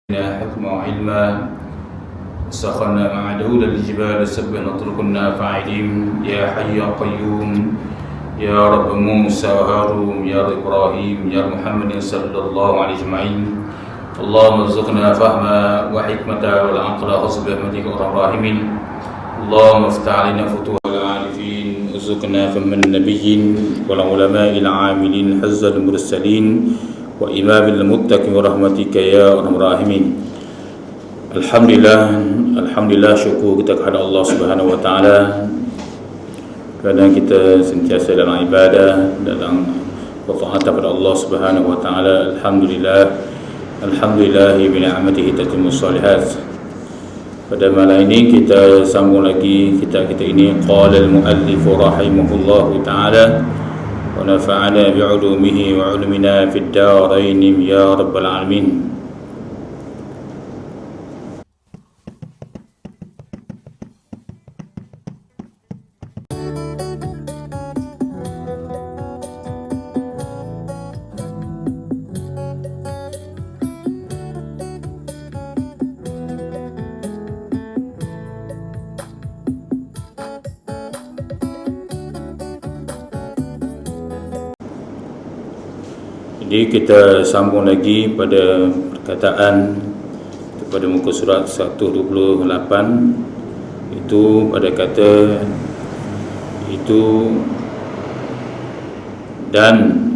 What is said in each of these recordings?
حكما وعلما سخرنا مع داود الجبال سبحا نتركنا فاعلين يا حي يا قيوم يا رب موسى وهارون يا رب إبراهيم يا محمد صلى الله عليه أجمعين اللهم ارزقنا فهما وحكمة والعقل حسب رحمتك أرحم الراحمين اللهم افتح علينا فتوح العارفين ارزقنا فهم النبيين والعلماء العاملين حز المرسلين وإمام المتقين ورحمتك يا أرحم الراحمين. Alhamdulillah syukur kita kepada Allah Subhanahu wa taala kerana kita sentiasa dalam ibadah, dalam taat kepada Allah Subhanahu wa taala. Alhamdulillah bi ni'matihi tatimmus shalihat. Pada malam ini kita sambung lagi kitab kita ini, qala al-muallif rahimahullahu taala wa nafa'ana bi'ulumihi wa 'ulumina fid darain ya rabbal alamin. Jadi kita sambung lagi pada perkataan pada muka surat 128, itu pada kata itu dan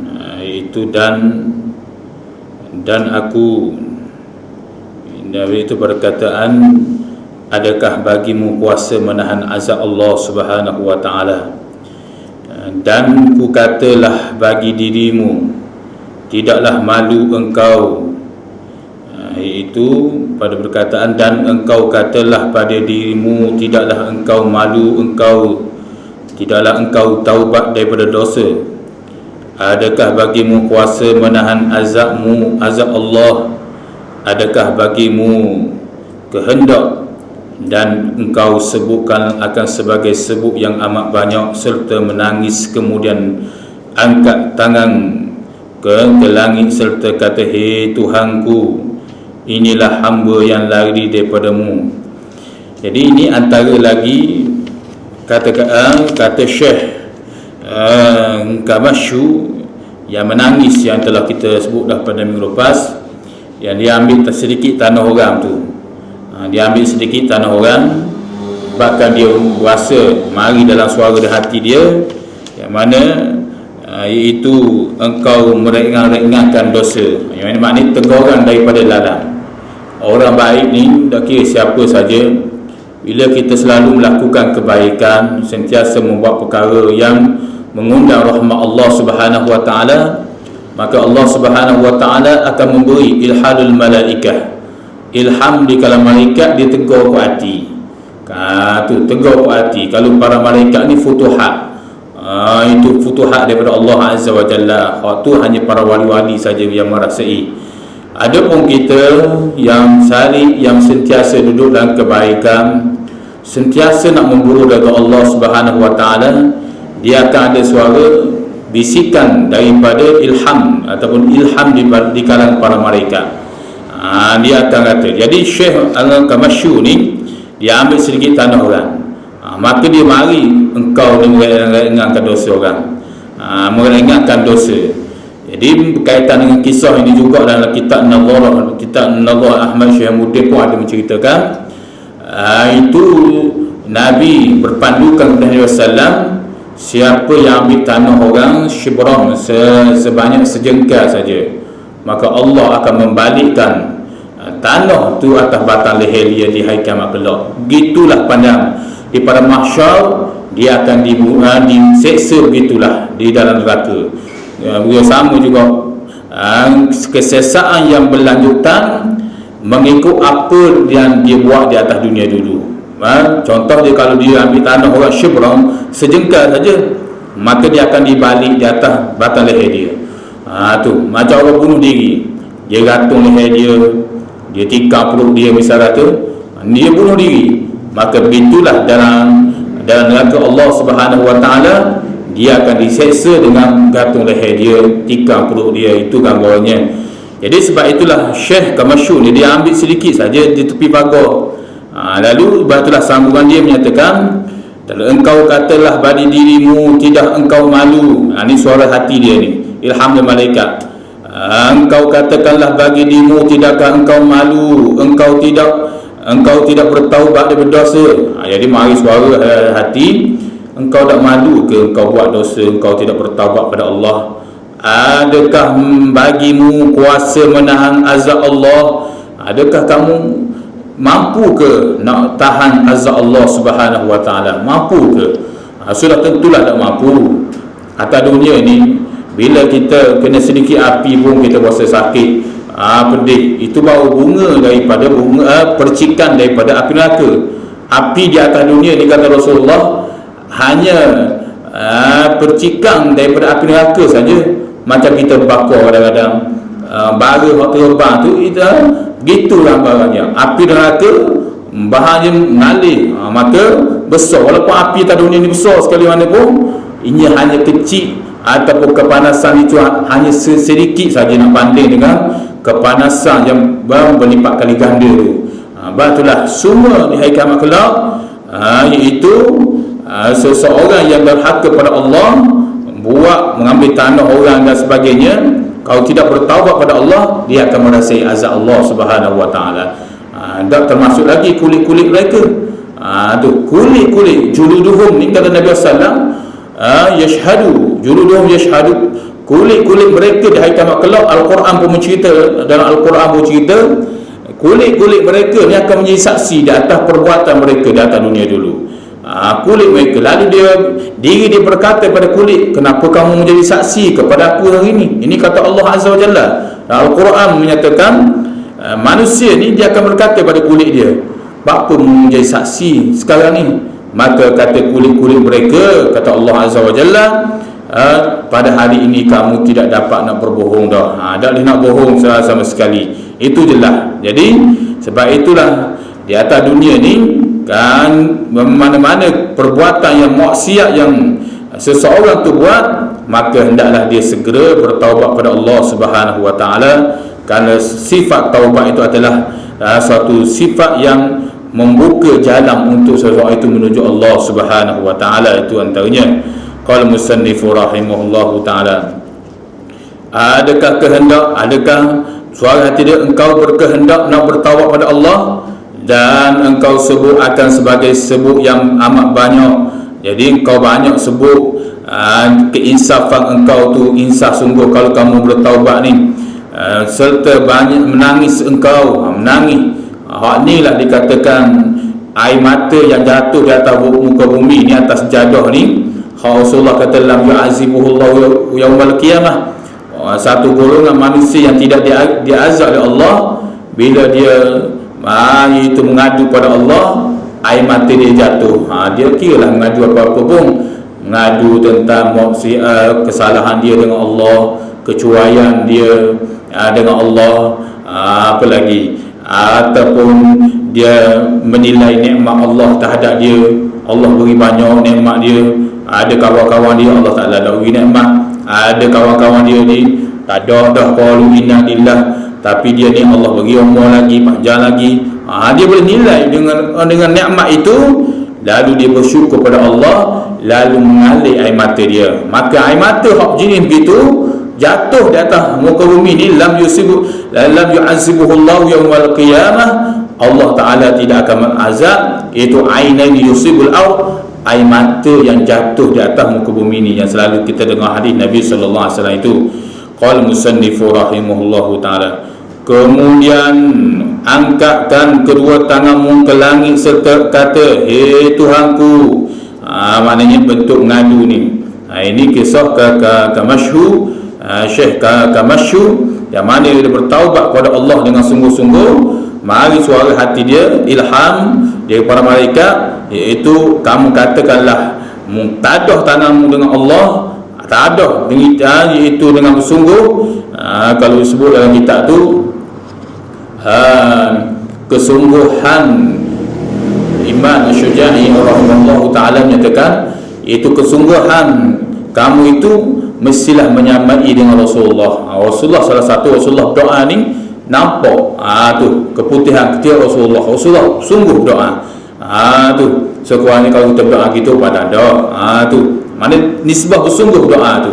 aku, itu perkataan, adakah bagimu kuasa menahan azab Allah Subhanahu wa taala? Dan ku katalah bagi dirimu, tidaklah malu engkau, iaitu pada perkataan dan engkau katalah pada dirimu, tidaklah engkau malu, tidaklah engkau taubat daripada dosa. Adakah bagimu kuasa menahan azab Allah? Adakah bagimu kehendak dan engkau sebutkan akan sebagai sebut yang amat banyak serta menangis, kemudian angkat tangan ke langit serta kata, hei Tuhanku, inilah hamba yang lari daripadamu. Jadi ini antara lagi kata Syekh Kamashu yang menangis, yang telah kita sebut dah pada minggu lepas, yang dia ambil sedikit tanah orang tu. Dia ambil sedikit tanah orang, bahkan dia rasa mari dalam suara di hati dia, yang mana iaitu engkau meringankan dosa, yang maknanya teguran daripada lalang. Orang baik ni tak kira siapa saja, bila kita selalu melakukan kebaikan, sentiasa membuat perkara yang mengundang rahmat Allah Subhanahu wa taala, maka Allah Subhanahu wa taala akan memberi ilhalul malaikah, ilham di kalangan malaikat, dia tegur ke hati. Tu tegur ke hati. Kalau para malaikat ni futuhat, itu futuhat daripada Allah Azza wa Jalla. Itu hanya para wali-wali saja yang merasai. Adapun kita yang salih, yang sentiasa duduk dalam kebaikan, sentiasa nak memburu dari Allah Subhanahu wa taala, dia akan ada suara bisikan daripada ilham ataupun ilham di kalangan para malaikat. Dia akan kata. Jadi Syekh Al-Kamashu ni dia ambil sedikit tanah orang, maka dia mari engkau ni meringankan dosa orang, meringankan dosa. Jadi berkaitan dengan kisah ini juga dalam kitab Nadhar Ahmad Syahimuddin pun ada menceritakan, itu Nabi berpandukan kepada Nabi SAW, siapa yang ambil tanah orang shibran, sebanyak sejengkal saja, maka Allah akan membalikkan tanah tu atas batang leher dia di hari kiamat kelak. Begitulah pandang di pada mahsyar, dia akan diseksa begitulah di dalam neraka. Sama juga kesesaan yang berlanjutan mengikut apa yang dia buat di atas dunia dulu. Contoh dia, kalau dia ambil tanah orang shibran, sejengkal saja, maka dia akan dibalik di atas batang leher dia. Tu macam orang bunuh diri, dia gantung leher dia tikam perut dia misalnya tu, dia bunuh diri. Maka begitulah dalam neraka Allah Subhanahu wa taala, dia akan diseksa dengan gantung leher dia, tikam perut dia. Itu gambarannya. Jadi sebab itulah Syekh Kamasyun ni dia ambil sedikit saja di tepi pagar. Lalu sebab itulah sambungan dia menyatakan, kalau engkau katalah bagi dirimu tidak engkau malu. Ini suara hati dia ni, ilham dari malaikat. Engkau katakanlah bagi dirimu tidakkah engkau malu, engkau tidak bertaubat dari dosa. Jadi mari suara hati, engkau tak malu ke engkau buat dosa, engkau tidak bertaubat pada Allah? Adakah bagimu kuasa menahan azab Allah? Adakah kamu mampu ke nak tahan azab Allah Subhanahu wa taala? Mampu ke? Sudah tentulah tak mampu. Atas dunia ni, bila kita kena sedikit api pun kita rasa sakit, pedih. Itu baru bunga daripada percikan daripada api neraka. Api di atas dunia ni, kata Rasulullah, hanya percikan daripada api neraka saja. Macam kita bakar kadang-kadang bara waktu terbang tu, gitulah barangnya. Api neraka bahannya mengalir, maka besar. Walaupun api atas dunia ni besar sekali mana pun, ini hanya kecil, ataupun kepanasan itu hanya sedikit saja nak banding dengan kepanasan yang berlipat kali ganda tu. Itulah semua di hari kiamat kelak, iaitu seseorang yang berhaka pada Allah, buat mengambil tanah orang dan sebagainya, kalau tidak bertaubat pada Allah, dia akan merasai azab Allah Subhanahu wa taala. Tak termasuk lagi kulit-kulit mereka. Tu kulit-kulit juluduhum ni, kata Nabi sallallahu yashhadu, juluduhum yashhadu, kulit-kulit mereka di hari kiamat kelak. Al-Quran pun mencerita, dalam Al-Quran pun cerita, kulit-kulit mereka ni akan menjadi saksi di atas perbuatan mereka di atas dunia dulu. Kulit mereka, lalu diri dia berkata pada kulit, kenapa kamu menjadi saksi kepada aku hari ini? Ini kata Allah Azza wa Jalla. Al-Quran menyatakan manusia ni dia akan berkata pada kulit dia, apa menjadi saksi sekarang ni? Maka kata kulit-kulit mereka, kata Allah Azza wa Jalla, pada hari ini kamu tidak dapat nak berbohong dah. Tak boleh nak bohong sama sekali. Itu jelas. Jadi sebab itulah di atas dunia ni kan, mana-mana perbuatan yang maksiat yang seseorang tu buat, maka hendaklah dia segera bertaubat pada Allah Subhanahu wa taala, kerana sifat taubat itu adalah suatu sifat yang membuka jalan untuk seseorang itu menuju Allah Subhanahu wa taala. Itu antaranya. Qala musannifu rahimahullahu taala, adakah suara hati dia, engkau berkehendak nak bertaubat pada Allah dan engkau sebut akan sebagai sebut yang amat banyak. Jadi engkau banyak sebut keinsafan engkau tu, insaf sungguh kalau kamu bertaubat ni, serta banyak menangis engkau, menangis. Hak ni lah dikatakan air mata yang jatuh di atas muka bumi ni, atas jadah ni. Rasulullah kata, lam yu'azibuhullahu yaumal qiyamah. Satu golongan manusia yang tidak diazab oleh Allah, bila dia itu mengadu pada Allah, air mata dia jatuh. Dia kira lah mengadu apa-apa pun, mengadu tentang kesalahan dia dengan Allah, kecuaian dia dengan Allah, apa lagi, ataupun dia menilai nikmat Allah terhadap dia. Allah beri banyak nikmat dia, ada kawan-kawan dia Allah Ta'ala dah beri nikmat, ada kawan-kawan dia ni tak ada dah, qalu inna lillah, tapi dia ni Allah bagi umur lagi, panjang lagi. Dia boleh nilai dengan nikmat itu, lalu dia bersyukur pada Allah, lalu mengalir air mata dia. Maka air mata hak jenis begitu jatuh di atas muka bumi ni, lam yu'azibuhullahu yaumal qiyamah, Allah Ta'ala tidak akan mengazab. Itu ainain yusibul ard, air mata yang jatuh di atas muka bumi ni, yang selalu kita dengar hadis Nabi sallallahu alaihi wasallam itu. Qala musannifu rahimahullahu taala, kemudian angkatkan kedua tanganmu ke langit serta kata, hei Tuhanku. Maknanya bentuk ngadu ni. Ini kisah Kamasyhu, Syekh Kamasyhu, yang mana dia bertaubat kepada Allah dengan sungguh-sungguh. Mari suara hati dia, ilham daripada malaikat, iaitu kamu katakanlah mutadah tanganmu dengan Allah, tadah iaitu dengan bersungguh. Kalau disebut dalam kitab tu, kesungguhan. Imam Asy-Syuja'i rahimahullahu ta'ala menyatakan, itu kesungguhan kamu itu mestilah menyamai dengan Rasulullah. Rasulullah salah satu Rasulullah doa ni nampak tu keputihan ketika Rasulullah sungguh doa. Tu sekurangnya kalau kita doa gitu pada doa tu mana nisbah bersungguh doa tu.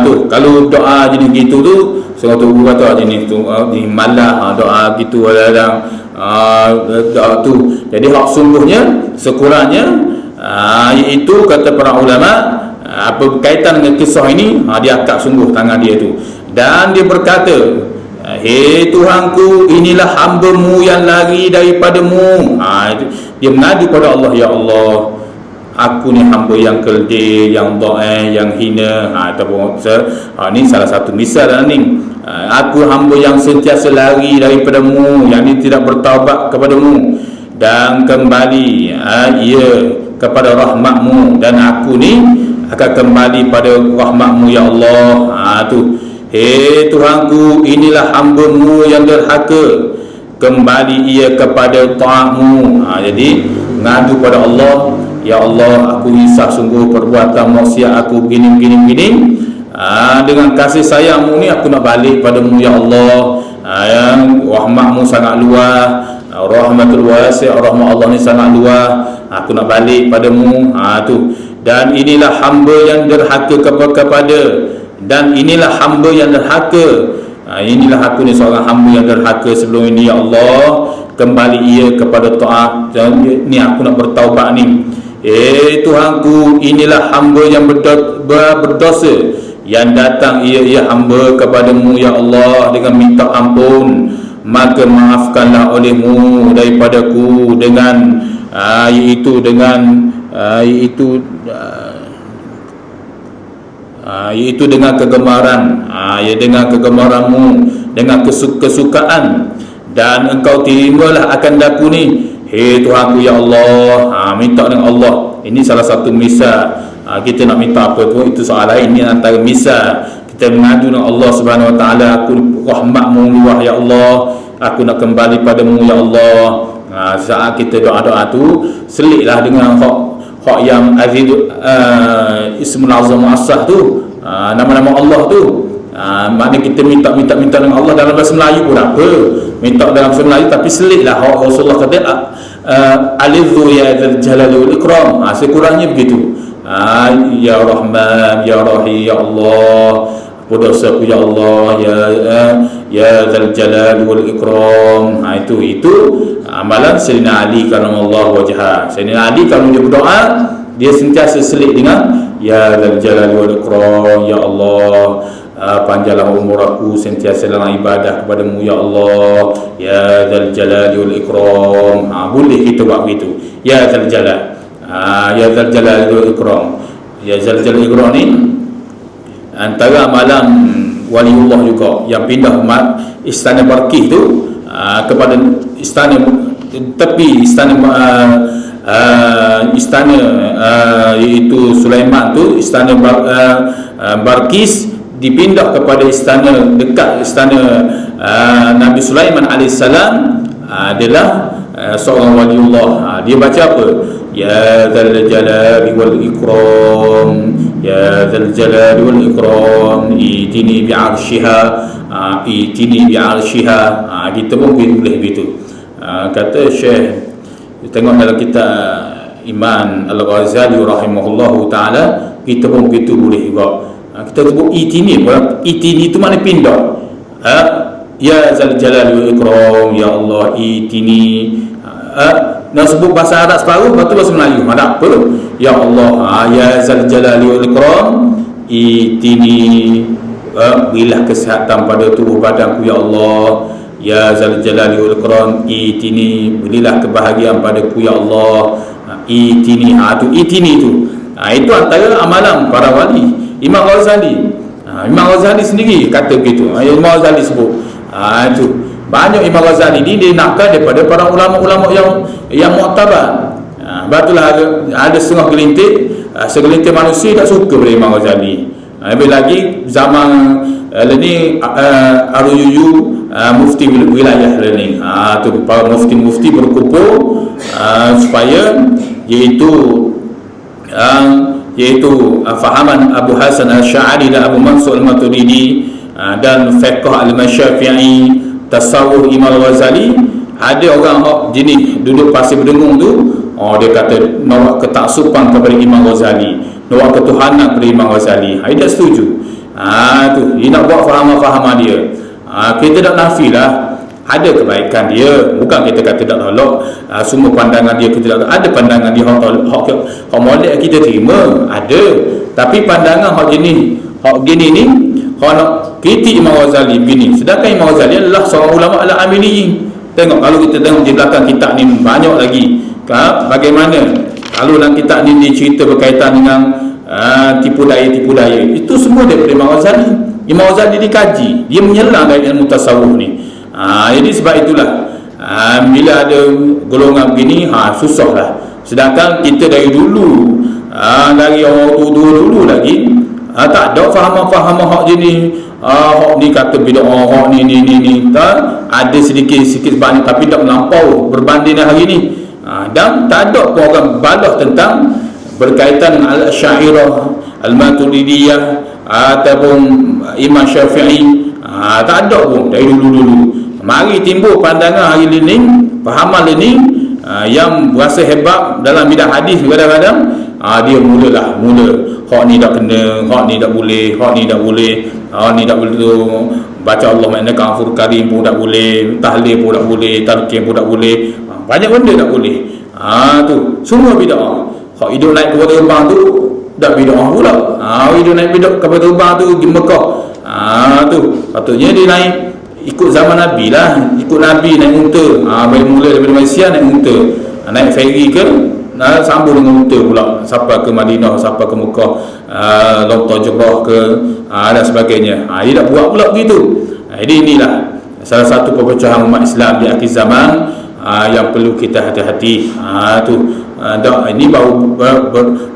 Tu kalau doa jenis gitu tu setengah tu kata jenis tu di malah doa gitu kadang doa tu. Jadi hak sungguhnya sekurangnya iaitu kata para ulama apa berkaitan dengan kisah ini, dia akad sungguh tangan dia tu dan dia berkata, hei Tuhanku, inilah hamba-Mu yang lari daripadamu. Dia mengadu pada Allah, ya Allah, aku ni hamba yang keldil, yang dhaif, yang hina. Ni salah satu misal ni. Aku hamba yang sentiasa lari daripadamu, yang ni tidak bertaubat kepadamu dan kembali ia kepada rahmat-Mu, dan aku ni akan kembali pada rahmat-Mu, ya Allah. Hei Tuhanku, inilah hamba-Mu yang derhaka, kembali ia kepada taat-Mu. Jadi ngadu pada Allah, ya Allah, aku risau sungguh perbuatan maksiat aku begini. Dengan kasih sayang-Mu ni aku nak balik padamu, ya Allah. Yang rahmat-Mu sangat luas, rahmatul wasi', rahmat Allah ni sangat luas, aku nak balik padamu. Dan inilah hamba yang derhaka kepada, dan inilah hamba yang derhaka. Inilah aku ni seorang hamba yang derhaka sebelum ini, ya Allah, kembali ia kepada taat, dan ni aku nak bertaubat ni. Tuhanku, inilah hamba yang berdosa, yang datang ia hamba kepadamu, ya Allah, dengan minta ampun, maka maafkanlah olehmu daripadaku dengan iaitu dengan kegemaran, dengan kegemaranmu, dengan kesukaan, dan engkau terimalah akan daku ni, hei Tuhanku, ya Allah. Minta dengan Allah. Ini salah satu misal. Kita nak minta apa tu, itu soal lain. Ini antara misal kita mengadu dengan Allah Subhanahu Wa Taala. Aku rahmat-Mu luah, ya Allah, aku nak kembali padamu, ya Allah. Saat kita doa-doa tu seliklah dengan hak yang aziz, Ismul Azam As-Sah tu, nama-nama Allah tu. Maknanya kita minta dengan Allah dalam bahasa Melayu pun apa, minta dalam bahasa Melayu, tapi seliklah hak Rasulullah kata alizu ya dzal jalali wal ikram. Sekurangnya begitu. Ya Rahman, ya Rahim, ya Allah, dosaku, ya Allah, ya dzal jalali wal ikram. Itu amalan Sayyidina Ali karamallahu wajhah. Sayyidina Ali kalau dia berdoa, dia sentiasa selit dengan ya dzal jalali wal ikram, ya Allah, panjanglah umur aku sentiasa dalam ibadah kepadamu, ya Allah, ya dzal jalali wal ikram. Boleh kita buat begitu, ya dzal jalal, ya dzal jalali wal ikram. Ya dzal jalali wal ikram ni antara amalan waliullah juga yang pindah istana Barkih tu kepada istana tepi istana iaitu Sulaiman tu, istana Barkis dipindah kepada istana dekat istana Nabi Sulaiman alaihissalam adalah seorang waliullah. Dia baca apa? Ya dzal jalali wal ikram, ya dzal jalali wal ikram, itini bi arsyiha, itini bi arsyiha. Kita pun boleh begitu. Kata Syekh, tengok dalam kitab Iman Al-Ghazali rahimahullahu taala, kita pun begitu boleh juga. Kita sebut itini, itini itu makna pindah. Ya zal jalali wal ikram, ya Allah, itini. Nak sebut bahasa Arab separuh, lepas tu bahasa Melayu. Ada apa? Ya Allah, ya zal jalali wal ikram, itini, berilah kesihatan pada tubuh badanku, ya Allah. Ya zal jalali wal ikram, itini, berilah kebahagiaan padaku, ya Allah. Itini, tu itini tu. Itu antara amalan para wali. Imam Ghazali, Imam Ghazali sendiri kata begitu. Imam Ghazali sebut itu banyak. Imam Ghazali ni dia nakal daripada para ulama-ulama yang muktabar. Batulah ada segelintir manusia tak suka pada Imam Ghazali. Lebih lagi zaman ni Aruyuyu mufti wilayah ni, tu para mufti berkumpul supaya iaitu iaitu fahaman Abu Hasan Al-Sya'ari dan Abu Mansur Al-Maturidi, dan fiqh Al-Syafi'i, tasawuf Imam Al-Ghazali. Ada orang jenis duduk pasir berdengung tu, dia kata nak ketaksupan kepada Imam Ghazali, nak ketuhanan kepada Imam Ghazali. Dia tak setuju. Tu dia nak buat fahaman-fahaman dia. Kita tak nafilah ada kebaikan dia, bukan kita kata tak tolak semua pandangan dia, kita tak ada pandangan dia hak molek kita terima, ada. Tapi pandangan hak jenis hak gini ni, hak nak kritik Imam Ghazali begini, sedangkan Imam Ghazali adalah seorang ulama al-amiliyin. Tengok, kalau kita tengok di belakang kitab ni banyak lagi bagaimana kalau dalam kitab ni dia cerita berkaitan dengan tipu daya, itu semua daripada Imam Ghazali. Imam Ghazali dikaji, dia menyelang dari ilmu tasawuf ni. Jadi sebab itulah bila ada golongan begini, susahlah. Sedangkan kita dari dulu, dari orang dulu lagi, tak ada fahaman-fahaman hak jenis hak ni kata bid'ah, hak ni tak ada sedikit banyak, tapi tak melampau berbanding dengan hari ni. Dan tak ada pun orang balas tentang berkaitan dengan Al-Asy'ariyah, Al-Maturidiyah ataupun Imam Syafi'i. Tak ada pun dari dulu. Mari timbul pandangan hari ini, fahaman ini yang berasa hebat dalam bidang hadis. Kadang-kadang dia mula hak ni tak kena, hak ni tak boleh, hak ni tak boleh tu. Baca Allah ma'inaka ghafurur karim pun tak boleh, tahlil pun tak boleh, talqin pun tak boleh, banyak benda tak boleh. Tu semua bid'ah. Hak hidup naik kapal terbang tu dah bid'ah pula. Hidup naik kapal terbang tu di Mekah. Tu patutnya dia naik ikut zaman Nabi lah, ikut Nabi naik unta. Baik mula daripada Malaysia naik unta, naik ferry ke sambung dengan unta pula sampai ke Madinah, sampai ke Mekah, Lauta Jebah ke dan sebagainya. Dia tak buat pula begitu. Jadi inilah salah satu perpecahan umat Islam di akhir zaman yang perlu kita hati-hati. Ini baru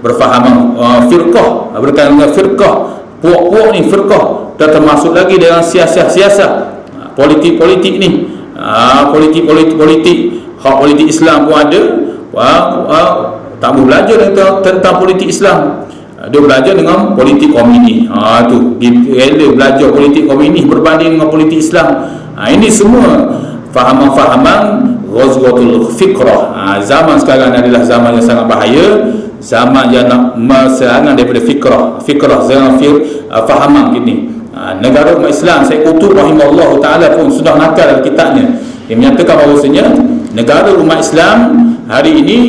berfahaman firqah, berkaitan dengan firqah. Puak-puak ni firqah, dan termasuk lagi dalam siasat politik ni. Politik hak politik Islam pun ada. Tak boleh belajar tentang politik Islam, dia belajar dengan politik komunis. Dia belajar politik komunis berbanding dengan politik Islam. Ini semua fahaman-fahaman ghazwatul fikrah. Zaman sekarang adalah zaman yang sangat bahaya, zaman yang nak serangan daripada fikrah zaman fahaman gini. Negara umat Islam, Syekh Qutb rahimahullah taala pun sudah nakal dalam kitabnya, dia menyatakan bahawasanya negara umat Islam hari ini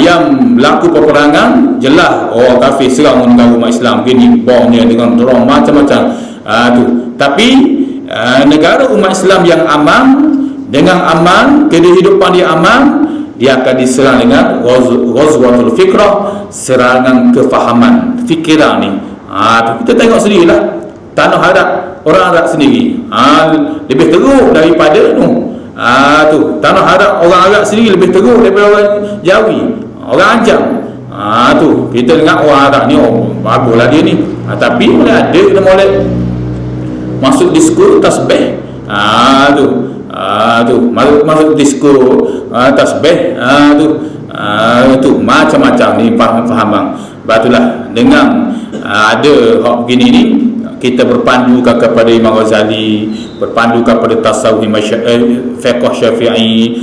yang berlaku peperangan, jelas orang kafir serang negara umat Islam gini, bomnya dengan drone macam-macam. Tapi negara umat Islam yang aman, dengan aman, kehidupan dia aman, dia akan diserang dengan ghazwatul fikrah, serangan kefahaman fikiran ni. Kita tengok sendirilah tanah Arab, orang Arab sendiri lebih teruk daripada tanah Arab, orang Arab sendiri lebih teruk daripada orang Jawi, orang Ajam. Kita dengar orang Arab ni baguslah dia ni, tapi boleh ada kita boleh masuk diskur tasbih. Masuk diskur tasbih macam-macam ni fahaman. Batulah dengan ada hak begini ni, kita berpandukan kepada Imam Ghazali, berpandukan pada tasawuf fiqh Syafi'i,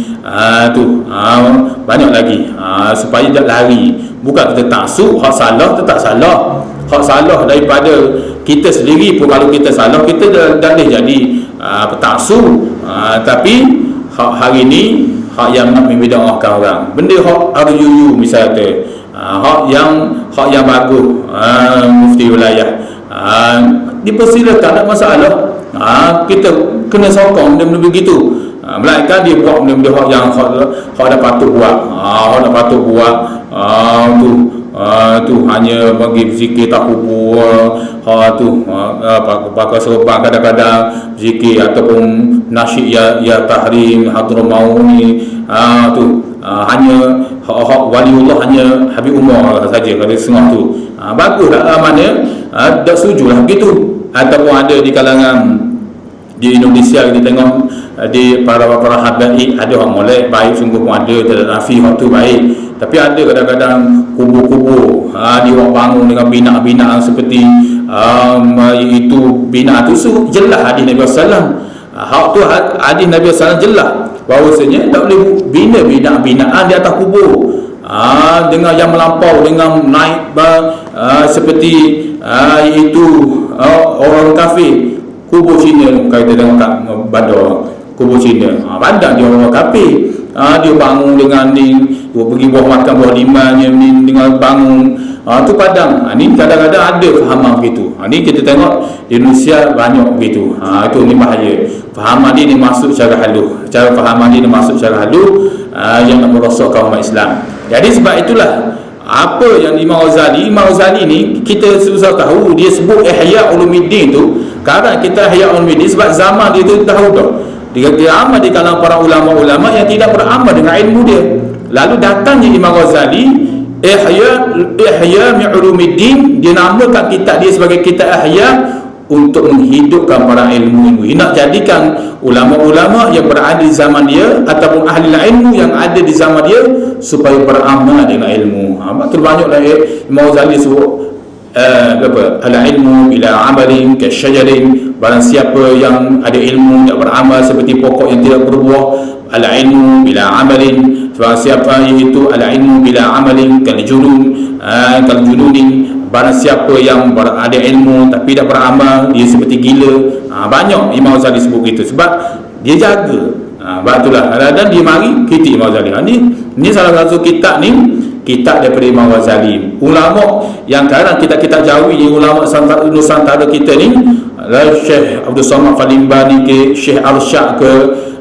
banyak lagi, supaya tak lari. Bukan kita taksub hak salah tetap salah, hak salah daripada kita sendiri pun. Kalau kita salah, kita dah boleh jadi petaksub. Tapi hak hari ni hak yang nak membida'ahkan orang, benda hak RUU misalnya, hak yang bagus, mufti wilayah dipersilakan, tak masalah. Kita kena sokong benda-benda begitu. Melainkan dia buat benda-benda hak yang hak dah patut buat, tu hanya bagi zikir tak kubur, pakai serban kadang-kadang zikir, ataupun nasyid ya tahrim hadramaut ni, hanya hak waliullah, hanya Habib Umar saja kalau setengah tu. Baguslah, mana tak setujulah begitu. Ataupun ada di kalangan di Indonesia kita tengok di para habaib ada orang molek baik sungguh pun ada, tidak nafi hak tu baik, tapi ada kadang-kadang kubur-kubur dia bangun dengan bina-binaan seperti itu bina tu jelas hadis Nabi sallallahu hak tu hadis Nabi sallallahu jelas bahawasanya tak boleh bina bina-binaan di atas kubur dengan yang melampau, dengan naik seperti itu orang kafir. Kubur Cina kita tengok kat Badar, kubur Cina bandar dia orang kafir, dia bangun dengan ni, dia pergi buah makan buah limannya ni, dengan bangun tu padang. Ni kadang-kadang ada fahaman begitu. Ni kita tengok di Indonesia banyak begitu. Itu ni bahaya. Fahaman ni masuk secara halus, cara fahaman ni masuk secara halus yang nak merosakkan umat Islam. Jadi sebab itulah apa yang Imam Ghazali ni kita susah tahu, dia sebut Ihya Ulumuddin tu. Sekarang kita Ihya Ulumuddin sebab zaman dia tu tahu dah. Dia amal di kalangan para ulama-ulama yang tidak beramal dengan ilmu dia. Lalu datangnya Imam Ghazali Ihya Ulumuddin, dia namakan kitab dia sebagai kitab Ihya untuk menghidupkan para ilmu. Nak jadikan ulama-ulama yang berada di zaman dia ataupun ahli ilmu yang ada di zaman dia supaya beramal dengan ilmu. Betul banyaklah Imam Ghazali sebut al-ilmu bila amalin kasyajarin, barang siapa yang ada ilmu tak beramal seperti pokok yang tidak berbuah. Al-ilmu bila amalin, barang siapa itu al-ilmu bila amalin kaljununin, barang siapa yang ada ilmu tapi tak beramal dia seperti gila. Banyak Imam Ghazali sebut gitu sebab dia jaga. Sebab itulah dan dia mari kritik Imam Ghazali. Ni salah satu kitab ni, kitab daripada Imam Ghazali. Ulama yang sekarang kita jauhi ni, ulama Nusantara kita ni, Syekh Abdul Samad Falimbani ke, Syekh Arsyad ke,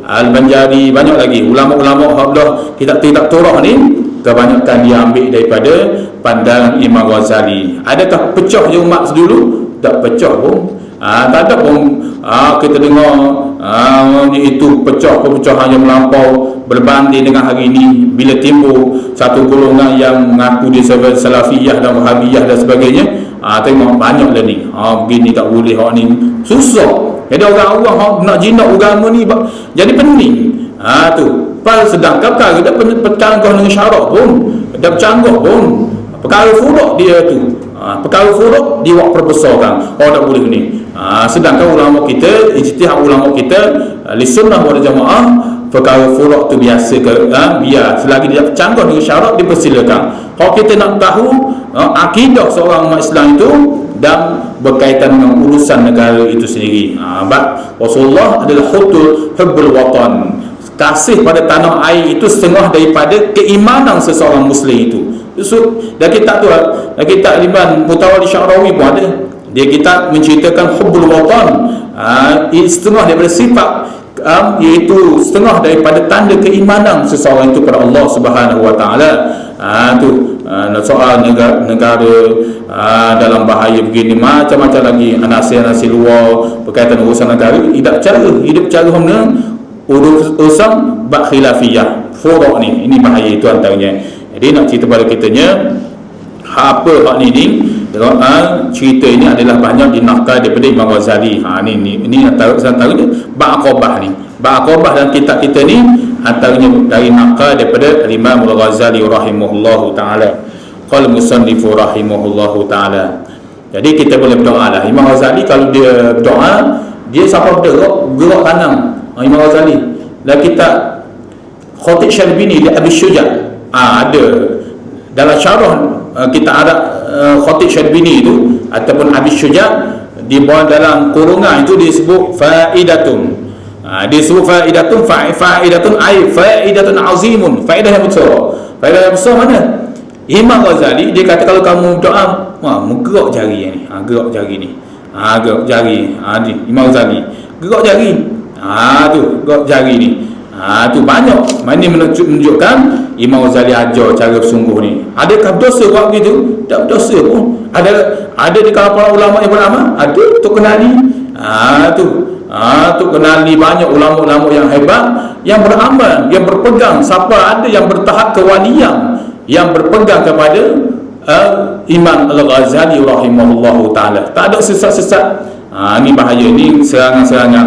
Al-Banjari, banyak lagi ulama-ulama Allah kita tidak turah ni, kebanyakan dia ambil daripada pandangan Imam Ghazali. Adakah pecah je umat dulu? Tak pecah pun. Tak ada pun kita dengar itu pecah-pecahan yang melampau berbanding dengan hari ini bila timbul satu golongan yang mengaku dia sebagai Salafiyah dan Wahabiyah dan sebagainya. Tengok banyak lah ni, begini tak boleh, ni susah. Jadi orang-orang nak jinak agama ni jadi pening. Tu sedangkan perkara tak bercanggah dengan syarak pun, tak bercanggah pun perkara furuk dia tu, perkara furuk dia buat perbesarkan, tak boleh ni. Sedangkan ulama kita, ijtihad ulama kita Ahlussunnah wal Jamaah, perkara furuk tu biasa ke biar selagi dia bercanggah dengan syarak dipersilakan. Kalau kita nak tahu akidah seorang umat Islam itu dan berkaitan dengan urusan negara itu sendiri, Rasulullah adalah hubbul watan, kasih pada tanah air itu setengah daripada keimanan seseorang Muslim itu. Dan kitab tu, kitab Imam Mutawalli Sya'rawi pun ada. Dia kitab menceritakan hubbul watan, setengah daripada sifat, iaitu setengah daripada tanda keimanan seseorang itu kepada Allah Subhanahu Wa Taala. Soal negara dalam bahaya begini, macam-macam lagi anasir-anasir luar berkaitan urusan negara, hidup cara urusan bab khilafiyah furuk ni, ini bahaya itu antaranya. Jadi nak cerita pada kitanya apa hak ni cerita ini adalah banyak dinakal daripada Imam Ghazali. Ini antaranya bab Aqabah ni, bab Aqabah dalam kitab kita ni antaranya dari nakal daripada Imam Ghazali rahimahullahu taala. Qala musannifu rahimahullahu taala. Jadi kita boleh berdoa lah. Imam Ghazali kalau dia berdoa, dia siapa gerak tanam Imam Ghazali. Dan kita Khatib Syarbini di Abi Syuja' ada dalam syarah kita ada Khatib Syarbini itu ataupun Abi Syuja' di bawah dalam kurungan itu disebut faidatun. Disebut faidatun, faidatun ay faidatun azimun, faedah yang besar. Faedah yang besar mana? Imam Ghazali dia kata kalau kamu doa, gerak jari ni, gerak jari ni, gerak jari, ni Imam Ghazali gerak jari, tu gerak jari ni, tu banyak. Ini menunjukkan Imam Ghazali ajar cara bersungguh ni. Adakah berdosa buat begitu? Tak berdosa pun. Ada di kalangan para ulama yang beramal, ada untuk kenali. Tu kenali banyak ulama-ulama yang hebat yang beramal, yang berpegang, siapa ada yang bertahap kewalian, yang berpegang kepada Imam Al-Ghazali rahimahullahu ta'ala. Tak ada sesat-sesat. Ini bahaya, ni serangan-serangan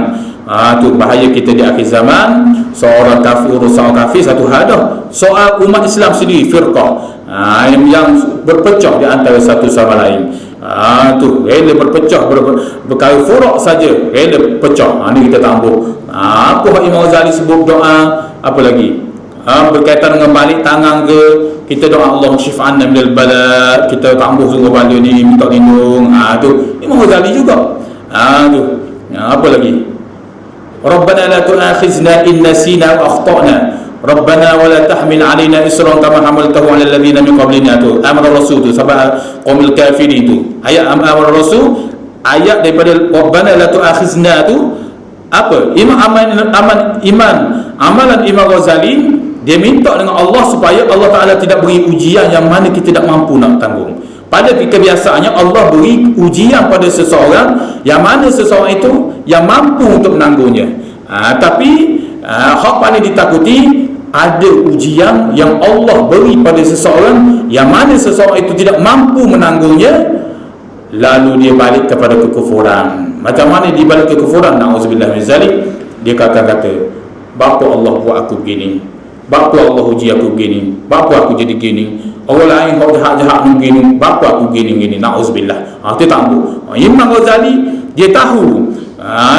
Tu bahaya kita di akhir zaman. Seorang kafir, urusan kafir satu hal dah. Soal umat Islam sendiri, firqah yang berpecah di antara satu sama lain. Tu rela berpecah, berkali furak saja rela pecah. Ni kita tambah. Apa Imam Ghazali sebut doa apa lagi? Berkaitan dengan balik tangan ke, kita doa Allah syif'anna minal bala, kita tambah sungguh bala ni minta lindung. Tu Imam Ghazali juga. Tu apa lagi? Rabbana la tu'akhizna in nasina wa akhtana, Rabbana wa la tahmil alaina isran kama hamaltahu ala alladhina min qablina. Tu amar rasul tu sabah qaumil kafirin tu. Ayat amar rasul, ayat daripada Rabbana la tu'akhizna tu apa? Amalan Imam Ghazali, dia minta dengan Allah supaya Allah Ta'ala tidak beri ujian yang mana kita tak mampu nak tanggung. Pada kebiasaannya Allah beri ujian pada seseorang yang mana seseorang itu yang mampu untuk menanggungnya. Tapi hak paling ditakuti, ada ujian yang Allah beri pada seseorang yang mana seseorang itu tidak mampu menanggungnya, lalu dia balik kepada kekufuran. Macam mana dia balik kekufuran? Na'udzubillah min zalik. Dia kata, bapa Allah buat aku begini, bapa Allah uji aku begini, bapa aku jadi gini, orang lain kau jahat-jahat begini, bapa aku gini-gini. Na'udzubillah. Dia tahu. Imam Ghazali dia tahu,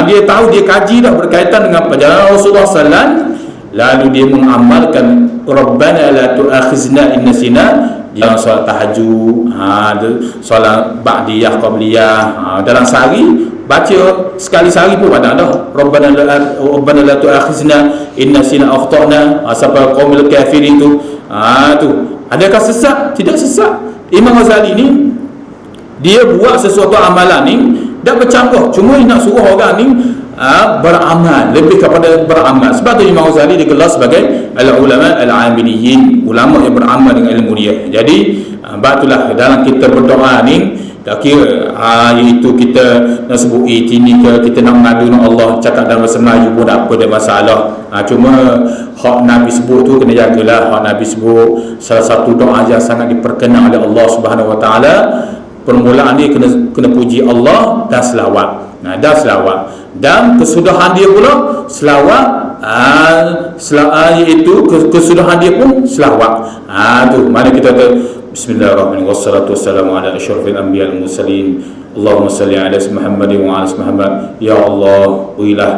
dia kaji dah berkaitan dengan perjalanan Rasulullah SAW. Lalu dia mengamalkan Rabbana la tu'akhizna in nasina, dalam solat tahajud, solat ba'diyah, qabliyah, dalam sehari baca sekali sehari pun ada dah. Rabbana la tu'akhizna in nasina akhtana, sampai qaumil kafirin tu. Tu adakah sesat? Tidak sesat. Imam Ghazali ni dia buat sesuatu amalan ni tak bercanggah, cuma nak suruh orang ni beramal, lebih kepada beramal. Sebab tu Imam Ghazali digelar sebagai al-ulama al-amiliyin, ulama yang beramal dengan ilmu dia. Jadi batulah dalam kita berdoa ni, tak kira iaitu kita nak sebut ini ke, kita nak mengadu dengan Allah, cakap dalam bahasa Melayu pun tak apa, ada masalah. Cuma hak Nabi sebut tu kena jagalah. Hak Nabi sebut salah satu doa yang sangat diperkenan oleh Allah Subhanahu Wa Taala, permulaan dia kena puji Allah dan selawat. Dan selawat, dan kesudahan dia pula selawat, iaitu kesudahan dia pun selawat. Tu mana kita kata bismillahirrahmanirrahim, wassalatu wassalamu ala asyrafil anbiya wal mursalin, Allahumma salli ala Muhammadin wa ala Muhammad. Ya Allah, berilah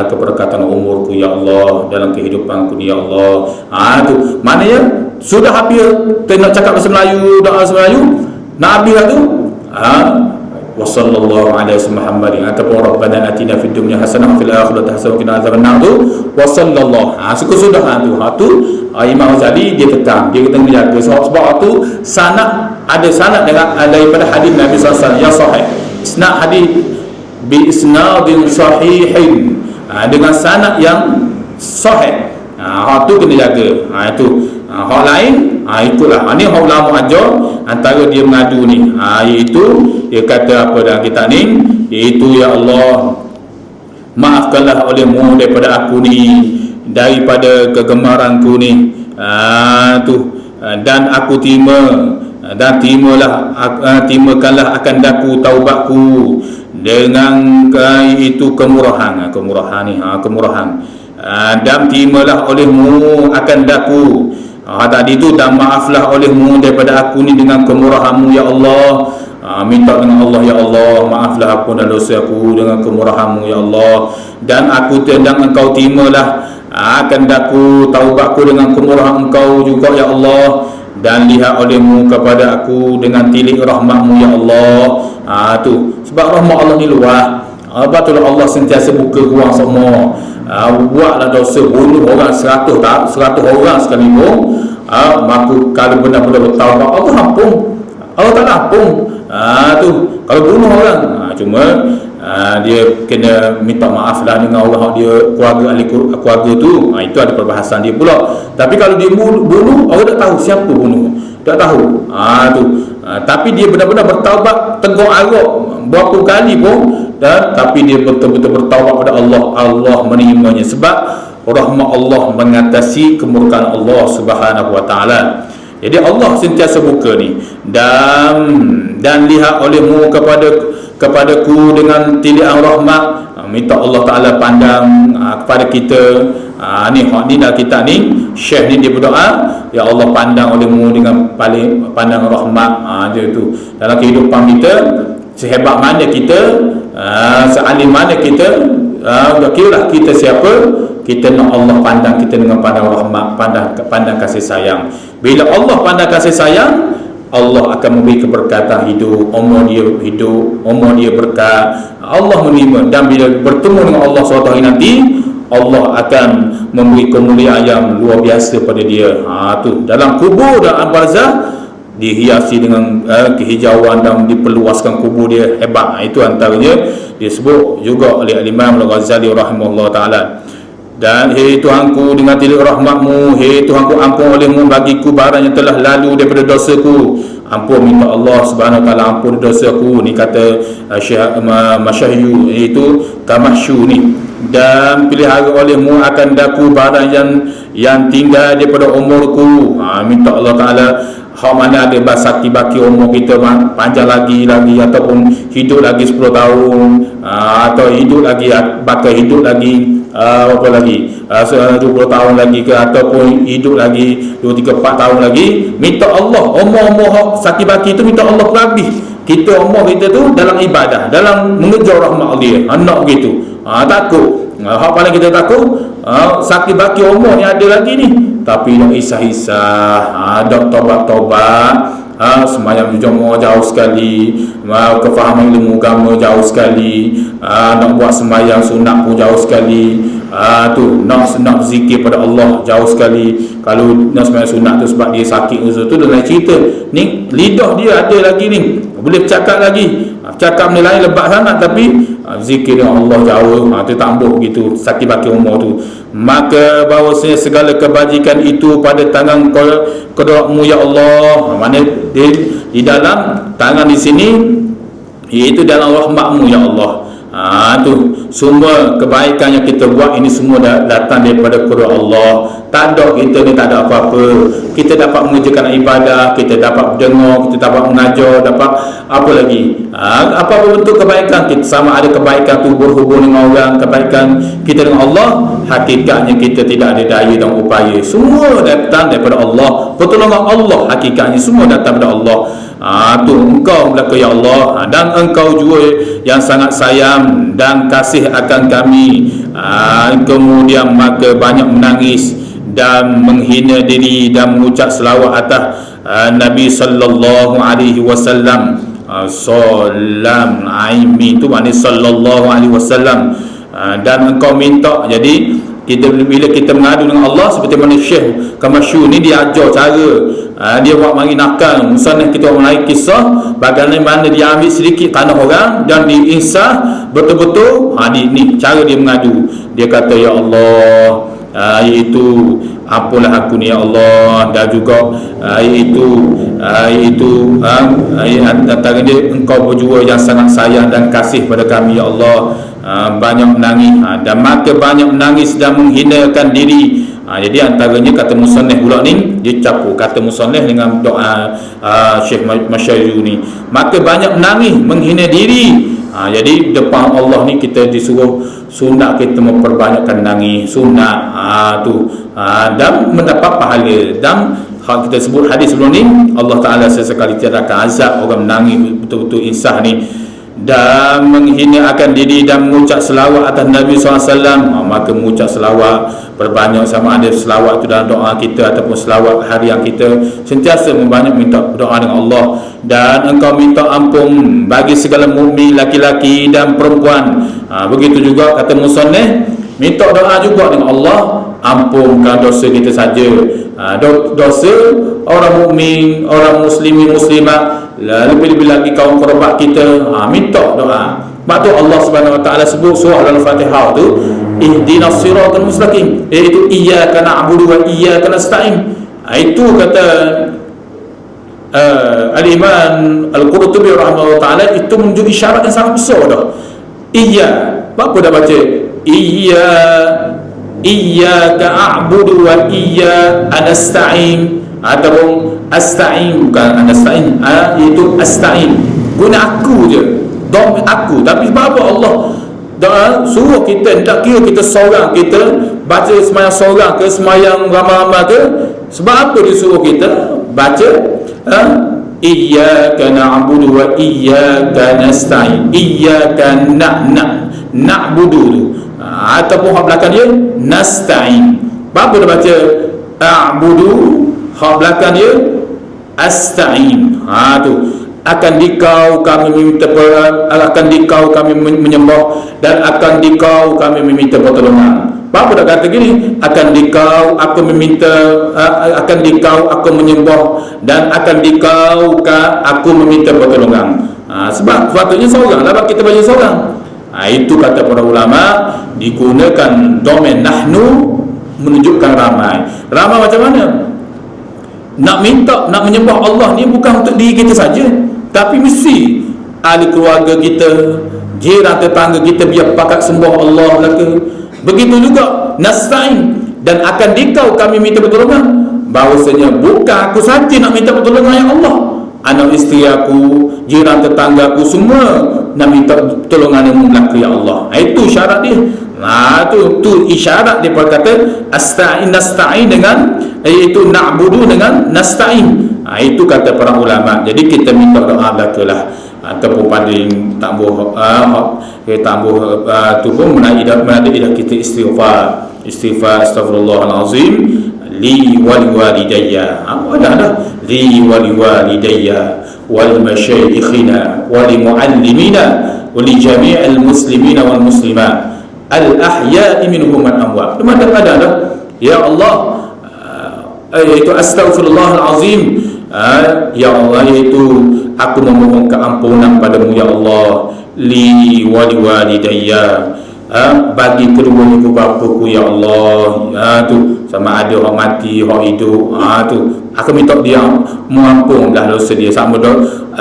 keberkatan umurku ya Allah, dalam kehidupanku ni ya Allah. Tu mana ya sudah habis nak cakap bahasa Melayu, doa bahasa Melayu, nak habis tu wa sallallahu ala Muhammadin, ataupun Rabbana atina fid dunya hasanah wa fil akhirati hasanah wa qina adzabannar. Wa sallallahu sudah tu Imam Ghazali dia tetap, dia kena menjaga. Sebab tu sanad, ada sanad dengan daripada hadis Nabi SAW yang sahih, isnad hadis bi isnadin sahihin, dengan sanad yang sahih. Hak tu kena jaga. Itu hak lain, itulah ni hak ulama ajar. Antara dia mengadu ni, iaitu dia kata apa dalam kitab ni, iaitu ya Allah, maafkanlah olehmu daripada aku ni, daripada kegemaranku ni, dan aku terima, dan timakanlah akan daku taubatku dengan itu kemurahan ni, kemurahan. Dan terimalah olehmu akan daku tadi tu, dan maaflah olehmu daripada aku ni dengan kemurahanmu ya Allah. Minta dengan Allah, ya Allah, maaflah aku dan dosa aku dengan kemurahanmu ya Allah, dan aku dan engkau terimalah akan daku taubatku dengan kemurahan engkau juga ya Allah, dan lihat olehmu kepada aku dengan tilik rahmatmu ya Allah. Tu sebab rahmat Allah ni luas. Betul Allah sentiasa buka ruang semua. Buatlah dosa, bunuh orang 100 orang sekalipun, maka kalau benar-benar bertaubat, Allah ampun, Allah tak ampun. Tu kalau bunuh orang, cuma dia kena minta maaf lah dengan orang dia, keluarga ahli keluarga tu. Itu ada perbahasan dia pula. Tapi kalau dia bunuh, orang tak tahu siapa bunuh, tak tahu. Tu tapi dia benar-benar bertaubat, tegur arok berapa kali pun, dan tapi dia betul-betul bertaubat pada Allah, Allah menerimanya. Sebab rahmat Allah mengatasi kemurkaan Allah Subhanahu Wa Taala. Jadi Allah sentiasa buka ni, dan lihat olehmu kepada kepadaku dengan tilian rahmat. Minta Allah Ta'ala pandang kepada kita. Ni dah kita ni Syekh ni dia berdoa, ya Allah pandang olehmu dengan paling pandang rahmat. Dia tu dalam kehidupan kita, sehebat mana kita, sealim mana kita, kira kita siapa, kita nak Allah pandang kita dengan pandang rahmat, pandang kasih sayang. Bila Allah pandang kasih sayang, Allah akan memberi keberkatan hidup, umur dia berkat, Allah menerima. Dan bila bertemu dengan Allah suatu hari nanti, Allah akan memberi kemuliaan yang luar biasa pada dia. Tu dalam kubur dan barzah dihiasi dengan kehijauan dan diperluaskan kubur dia, hebat. Itu antaranya disebut juga oleh Imam Al-Ghazali rahimahullah ta'ala. Dan hei Tuhanku, dengan tilik rahmatmu, hei Tuhanku, ampun olehmu bagiku barang yang telah lalu daripada dosaku. Ampun, minta Allah subhanahu wa ta'ala ampun dosaku. Ni kata Masyahyu, iaitu Tamahsyu ni. Dan pelihara olehmu akan daku barang yang tinggal daripada umurku. Minta Allah Ta'ala hak mana ada basaki baki umur kita panjang lagi ataupun hidup lagi 10 tahun, atau hidup lagi, bakal hidup lagi apa lagi 20 tahun lagi ke, ataupun hidup lagi 2, 3, 4 tahun lagi. Minta Allah umur hak sakit baki tu, minta Allah lebih kita umur kita tu dalam ibadah, dalam mengejar rahmat dia. Anak begitu. Takut. Hak paling kita takut sakit baki umur ni ada lagi ni, tapi nak isah-isah, dak tobat-tobat, semayang jemaah jauh sekali, kefahaman ilmu agama jauh sekali, nak buat semayang sunat pun jauh sekali, tu nak zikir pada Allah jauh sekali. Kalau nak semayang sunat tu sebab dia sakit uzur tu lain cerita. Ni lidah dia ada lagi ni, boleh bercakap lagi, cakap benda lain lebat sangat, tapi zikir dengan Allah jauh. Itu tambah gitu sakit baki umur tu. Maka bahawasanya segala kebajikan itu pada tangan kedua-Mu ya Allah. Mana di dalam tangan di sini, iaitu dalam rahmat-Mu ya Allah. Tu semua kebaikan yang kita buat ini semua datang daripada kedua Allah. Tak ada kita ni, tak ada apa-apa. Kita dapat mengerjakan ibadah, kita dapat dengar, kita dapat mengajar, dapat apa lagi, apa bentuk kebaikan kita, sama ada kebaikan tu berhubung dengan orang, kebaikan kita dengan Allah, hakikatnya kita tidak ada daya dan upaya, semua datang daripada Allah. Pertolongan Allah hakikatnya semua datang daripada Allah. Tu Engkau belaka ya Allah, dan Engkau juga yang sangat sayang dan kasih akan kami. Kemudian maka banyak menangis dan menghina diri dan mengucap selawat atas Nabi sallallahu alaihi wasallam. Salam aimi itu maknanya sallallahu alaihi wasallam. Dan engkau minta, jadi kita bila kita mengadu dengan Allah, seperti mana Syekh Kamasyu ni dia ajar cara, dia buat mari nakal musannaf kita mulai kisah bagaimana dia ambil sedikit tanah orang dan diinsah betul-betul. Ni cara dia mengadu. Dia kata ya Allah, iaitu ampunlah aku ni ya Allah, dan juga iaitu antara dia Engkau berdua yang sangat sayang dan kasih pada kami ya Allah. Banyak menangis, dan maka banyak menangis dan menghinakan diri. Jadi antaranya kata musannaf pula ni, dia campur kata musannaf dengan doa Syekh Masyayyu ni, maka banyak menangis menghina diri. Jadi depan Allah ni kita disuruh sunat kita memperbanyakkan nangis sunat dan mendapat pahala. Dan hal kita sebut hadis sebelum ni, Allah Ta'ala sesekali tiadakan azab orang menangis betul-betul insah ni, dan menghina akan diri dan mengucap selawat atas Nabi SAW. Maka mengucap selawat berbanyak, sama ada selawat itu dalam doa kita ataupun selawat harian kita, sentiasa membanyak minta doa dengan Allah. Dan engkau minta ampun bagi segala mukmin laki-laki dan perempuan. Begitu juga kata musannaf, minta doa juga dengan Allah, ampunkan dosa kita saja, dosa orang mukmin, orang muslimin muslimat, lebih-lebih lagi kaum kerabat kita. Minta doa. Sebab tu Allah Subhanahu wa taala sebut surah Al-Fatihah tu, ihdinas siratal mustaqim, iaitu iyyaka na'budu wa iyyaka nasta'in. Itu kata Al-Imam Al-Qurtubi rahimahullah taala, itu menunjuk isyarat yang sangat besar dah. Apa dah baca? Iyyaka a'budu wa iyyaka nasta'in, ataupun asta'in, bukan nasta'in, itu asta'in, guna aku je. dhamir aku. Tapi sebab apa Allah suruh kita, tak kira kita seorang, kita baca semayang seorang ke semayang ramai-ramai ke, sebab apa dia suruh kita baca iyyaka na'budu wa iyyaka nasta'in. Iyyaka na'budu tu ataupun hak belakang dia nasta'in. Apa dia baca a'budu, hak belakang dia asta'in. Tu akan dikau kami meminta akan dikau kami menyembah dan akan dikau kami meminta pertolongan. Apa dah kata gini, akan dikau aku meminta, akan dikau aku menyembah dan akan dikau aku meminta pertolongan. Sebab sepatutnya seorang lah kita baca seorang. Itu kata para ulama, digunakan domain nahnu menunjukkan ramai. Ramai macam mana? Nak minta, nak menyembah Allah ni bukan untuk diri kita saja, tapi mesti ahli keluarga kita, jiran tetangga kita biar pakat sembah Allah lah ke. Begitu juga nasta'in, dan akan dikau kami minta pertolongan. Bahawasanya bukan aku saja nak minta pertolongan ya Allah, anak isteri aku, jiran tetangga aku semua nak minta pertolongan yang berlaku ya Allah. Itu syarat dia. Tu isyarat dia kata asta'in, nasta'in dengan, iaitu na'budu dengan nasta'in. Itu kata para ulama. Jadi kita minta doa belakalah, ataupun pada tambah tu pun menadidah kita istighfar astaghfirullahalazim li wal walidayya. Ada li wal walidayya wal masyayikhina wal muallimina wal jami'il muslimina wal muslimat al ahya'i minhum man amwat. Ada ya Allah, iaitu astaghfirullahalazim, ya Allah, iaitu aku memohon keampunan padamu ya Allah, li walidayya, bagi kedua ibu bapaku ya Allah. Tu sama ada orang mati, orang hidup, tu aku minta dia mengampunlah dosa dia. Sama dah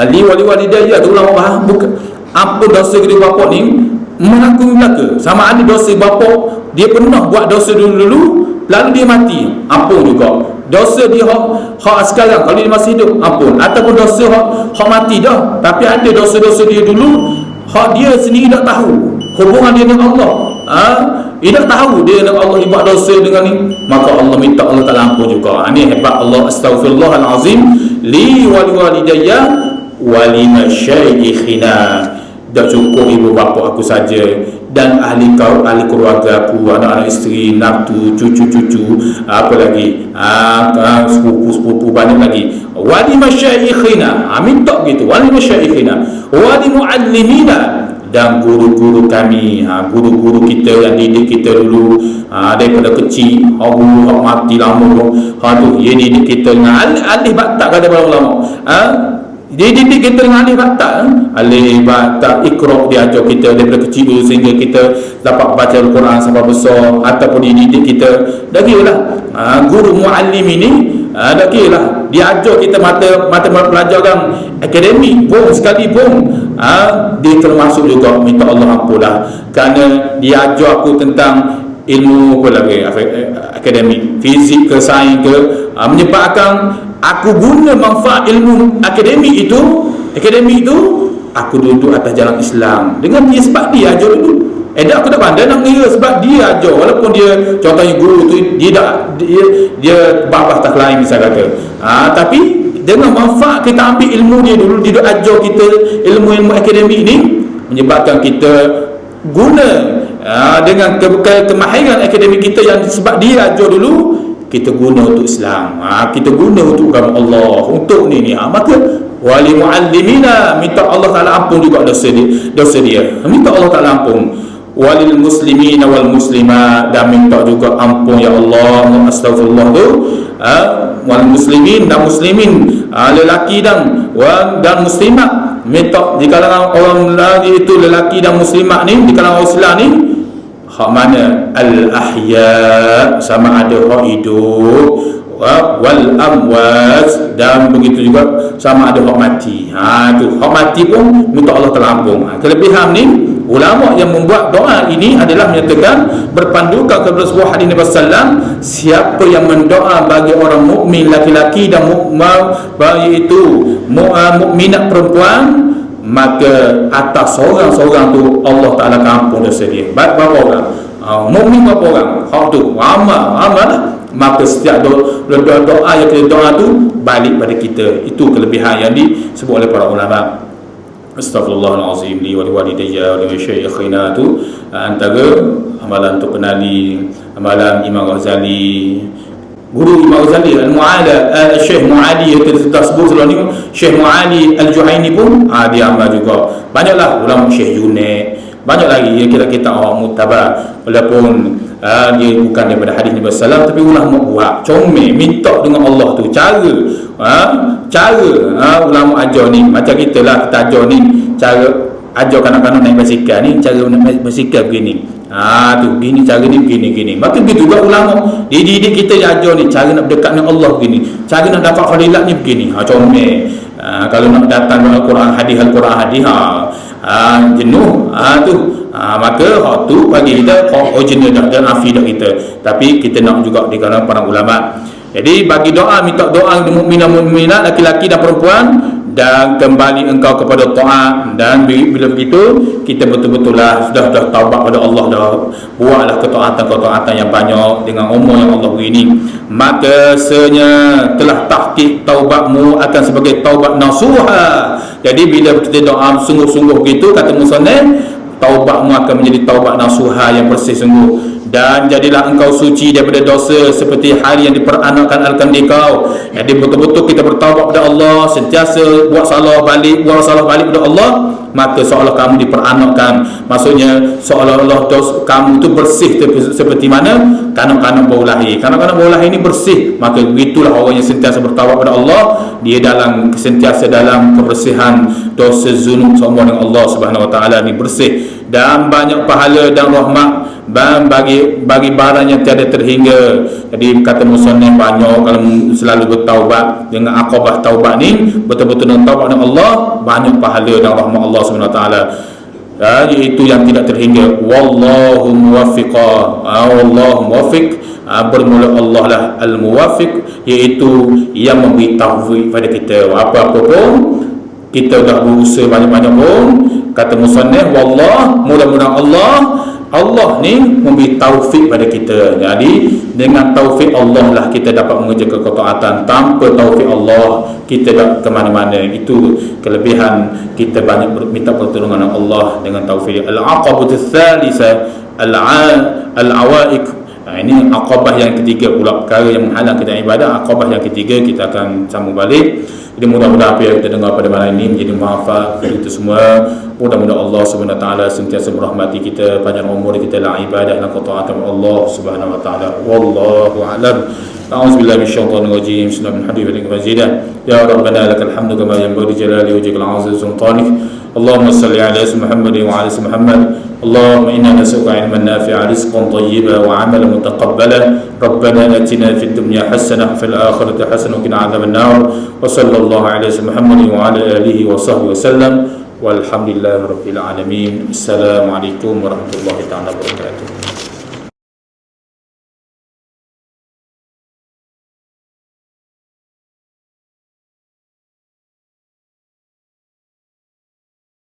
li walidayya tu ulama faham, bukan apa dosa kedua bapa ni mengaku belaka. Sama ada dosa bapa dia pernah buat dosa dulu lalu dia mati, ampun juga. Dosa dia hak sekarang kalau dia masih hidup, ampun. Ataupun dosa hak mati dah, tapi ada dosa-dosa dia dulu hak dia sendiri tak tahu hubungan dia dengan Allah. Dia tak tahu dia dengan Allah, dia buat dosa dengan ni, maka Allah minta Allah tak ampun juga. Ini hebat Allah. Astaghfirullahalazim li walidayya wa limasyayikhina. Dah cukup ibu bapa aku saja dan ahli keluarga aku, anak-anak isteri, naftu, cucu-cucu, apa lagi, sepupu-sepupu banyak lagi. Wali masyayikhina, minta gitu, wali masyayikhina, wali muallimina, dan guru-guru kami, guru-guru kita yang didik kita dulu daripada kecil, guru hak mati lama tu, dia didik kita dengan alif batak, kata para ulama. Dia didik kita dengan alif batak, alif batak iqra, dia ajar kita daripada kecil dulu sehingga kita dapat baca Al-Quran sampai besar. Ataupun dia didik kita dah kira lah, guru muallim ini dah kira lah, dia ajar kita mata pelajaran akademik pun sekali pun, dia termasuk juga minta Allah ampunlah, kerana dia ajar aku tentang ilmu apa lagi, akademik, fizik ke sains ke, menyebabkan aku guna manfaat ilmu akademik itu, aku duduk atas jalan Islam dengan dia, sebab dia ajar dulu. Aku tak pandai nak kira sebab dia ajar, walaupun dia contohnya guru tu dia babah tak lain misal kata, tapi dengan manfaat kita ambil ilmu dia dulu, dia ajar kita ilmu akademik ni, menyebabkan kita guna dengan kemahiran akademik kita yang sebab dia ajar dulu, kita guna untuk Islam, kita guna untuk agama Allah, untuk ni maka wali muallimina, minta Allah Ta'ala ampun juga dosa dia, minta Allah Ta'ala ampun. Walil muslimina wal muslimat, dan minta juga ampun ya Allah, astagfirullah tu, wal muslimin dan muslimin, lelaki dan muslimat, minta di kalangan orang lagi itu lelaki dan muslimat ni, di kalangan orang Islam ni, hak mana al-ahya, sama ada hak hidup, wal amwat, dan begitu juga sama ada hak mati. Tu hak mati pun minta Allah terlampung. Kelebihan ni ulama yang membuat doa ini adalah menyatakan berpandukan kepada sebuah hadis Nabi sallam, siapa yang mendoa bagi orang mukmin laki-laki dan iaitu mukminat perempuan, maka atas seorang-seorang tu Allah Ta'ala ampun dosa dia. Berapa orang? Mukmin berapa orang? Hak tu amal lah. Maka setiap doa yang kita doa tu balik pada kita. Itu kelebihan yang disebut oleh para ulama. Astaghfirullahalazim li wa liwalidayya wa limasyayikhina tu antara amalan untuk kenali amalan Imam Ghazali, guru Imam Ghazali Al-Mu'ala, Syekh Mu'ali yang kita sebut sebelum ni, Syekh Mu'ali Al-Juhaini pun dia amal juga. Banyaklah ulama, Syekh Junaid, banyak lagi yang kita orang muktabar, walaupun dia bukan daripada hadis Nabi sallallahu, tapi ulama buat comel minta dengan Allah tu cara ulama ajar ni macam kita lah, kita ajar ni cara ajar kanak-kanak naik basikal ni, cara naik basikal begini, tu begini cara ni, begini. Maka begitu juga ulama dididik kita, dia ajar ni cara nak berdekat dengan Allah begini, cara nak dapat fadilat ni begini, comel. Kalau nak datang dengan Al-Quran hadis jenuh maka hak tu bagi kita hak original dan afidah kita, tapi kita nak juga di kalangan para ulama. Jadi bagi doa, minta doa mukmin-mukminat laki-laki dan perempuan, dan kembali engkau kepada taat. Dan bila begitu kita betul-betul lah sudah taubat pada Allah, dah buatlah ketaatan yang banyak dengan umur yang Allah beri ini, maka senyap telah tahqiq taubatmu akan sebagai taubat nasuha. Jadi bila kita doa sungguh-sungguh begitu, kata musannaf, taubatmu akan menjadi taubat nasuha yang bersih sungguh. Dan jadilah engkau suci daripada dosa seperti hari yang diperanakkan kau. Jadi betul-betul kita bertaubat kepada Allah, sentiasa buat salah balik kepada Allah, maka seolah kamu diperanakkan. Maksudnya seolah-olah kamu itu bersih seperti mana kanak-kanak baru lahir. Kanak-kanak baru lahir ini bersih. Maka begitulah orang yang sentiasa bertaubat kepada Allah, dia sentiasa dalam kebersihan dosa zunub semua dengan Allah Subhanahu Wa Taala ni bersih, dan banyak pahala dan rahmat bagi barang yang tiada terhingga. Jadi kata musannaf, banyak kalau selalu bertaubat dengan aqabah taubat ni, betul-betul dengan taubat dengan Allah, banyak pahala dan rahmat Allah Subhanahu Wa Taala, iaitu yang tidak terhingga. Wallahu muwaffiqa, wallahu muwaffiq, bermula Allah lah al-muwaffiq, iaitu yang memberi taufik pada kita. Apa-apa pun kita dah berusaha banyak-banyak pun, kata musannaf, wallah, mudah-mudahan Allah ni memberi taufik pada kita. Jadi dengan taufik Allah lah kita dapat mengerjakan ketaatan. Tanpa taufik Allah kita tak ke mana-mana. Itu kelebihan kita banyak minta pertolongan Allah dengan taufik. Al-aqabatu tsalitsa al-awaiq. Ini aqabah yang ketiga pula, perkara yang menghalang kita ibadah. Aqabah yang ketiga kita akan sambung balik. Jadi mudah-mudahan apa yang kita dengar pada malam ini menjadi manfaat bagi kita semua. Mudah-mudahan Allah Subhanahu Wa Taala sentiasa merahmati kita, panjang umur kita dalam ibadah dan ketaatan Allah Subhanahu Wa Taala. Wallahu a'lam. A'udzubillahi minasyaitonir rajim. Bismillahirrahmanirrahim. Ya Rabbana lakal hamdu kama yanbaghi li jalali wajhikal 'azim sultanik. Allahumma salli ala Muhammad wa ala Muhammad. Allahumma inna nas'aluka 'ilman nafi'an, rizqan thayyiban wa 'amalan mutaqabbalan. Rabbana atina fid dunya hasanah wa fil akhirati hasanah wa qina 'adzaban nar. Wa sallallahu ala Muhammad wa ala alihi wa sahbihi wasallam. Walhamdulillahirabbil alamin. Assalamualaikum warahmatullahi taala wabarakatuh.